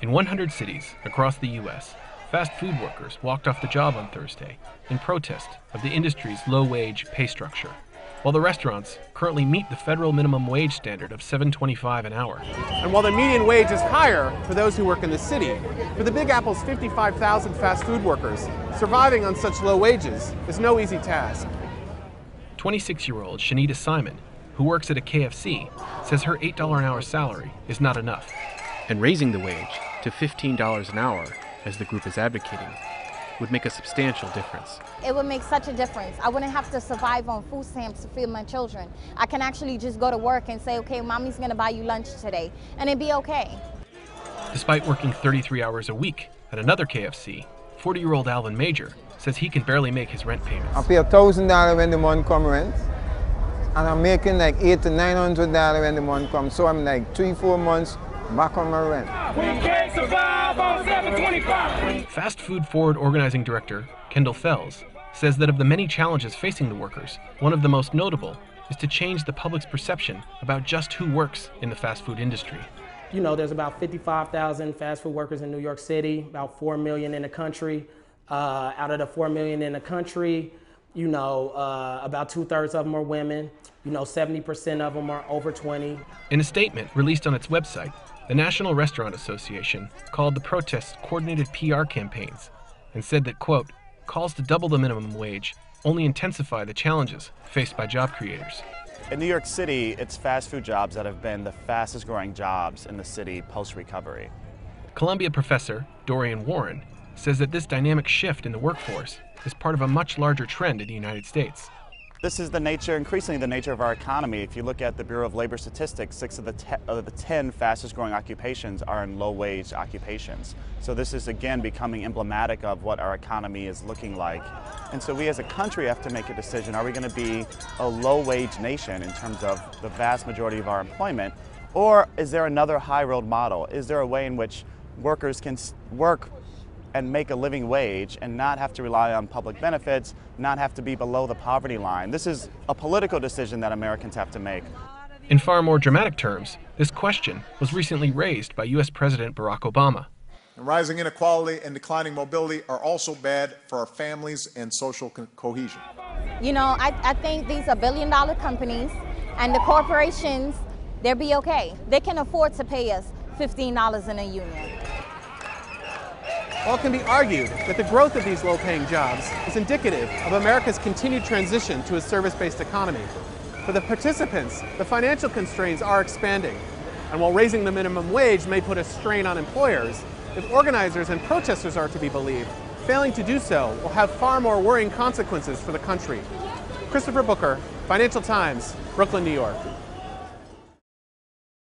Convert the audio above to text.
In 100 cities across the U.S., fast food workers walked off the job on Thursday in protest of the industry's low-wage pay structure, while the restaurants currently meet the federal minimum wage standard of $7.25 an hour. And while the median wage is higher for those who work in the city, for the Big Apple's 55,000 fast food workers, surviving on such low wages is no easy task. 26-year-old Shanita Simon, who works at a KFC, says her $8 an hour salary is not enough. And raising the wage to $15 an hour, as the group is advocating, would make a substantial difference. It would make such a difference. I wouldn't have to survive on food stamps to feed my children. I can actually just go to work and say, okay, mommy's gonna buy you lunch today, and it'd be okay. Despite working 33 hours a week at another KFC, 40-year-old Alvin Major says he can barely make his rent payments. I pay $1,000 when the month comes rent, and I'm making like $800 to $900 when the month comes, so I'm like 3-4 months back on my rent. We can't survive on $7.25. Fast Food Forward Organizing Director Kendall Fells says that of the many challenges facing the workers, one of the most notable is to change the public's perception about just who works in the fast food industry. You know, there's about 55,000 fast food workers in New York City, about 4 million in the country. Out of the 4 million in the country, you know, about 2/3 of them are women. You know, 70% of them are over 20. In a statement released on its website, the National Restaurant Association called the protests coordinated PR campaigns and said that, quote, calls to double the minimum wage only intensify the challenges faced by job creators. In New York City, it's fast food jobs that have been the fastest growing jobs in the city post-recovery. Columbia professor Dorian Warren says that this dynamic shift in the workforce is part of a much larger trend in the United States. This is the nature, increasingly the nature of our economy. If you look at the Bureau of Labor Statistics, 6 of the 10 fastest growing occupations are in low-wage occupations. So this is again becoming emblematic of what our economy is looking like. And so we as a country have to make a decision. Are we going to be a low-wage nation in terms of the vast majority of our employment? Or is there another high-road model? Is there a way in which workers can work and make a living wage and not have to rely on public benefits, not have to be below the poverty line? This is a political decision that Americans have to make. In far more dramatic terms, this question was recently raised by U.S. President Barack Obama. Rising inequality and declining mobility are also bad for our families and social cohesion. You know, I think these are billion-dollar companies, and the corporations, they'll be okay. They can afford to pay us $15 in a union. While it can be argued that the growth of these low-paying jobs is indicative of America's continued transition to a service-based economy, for the participants, the financial constraints are expanding. And while raising the minimum wage may put a strain on employers, if organizers and protesters are to be believed, failing to do so will have far more worrying consequences for the country. Christopher Booker, Financial Times, Brooklyn, New York.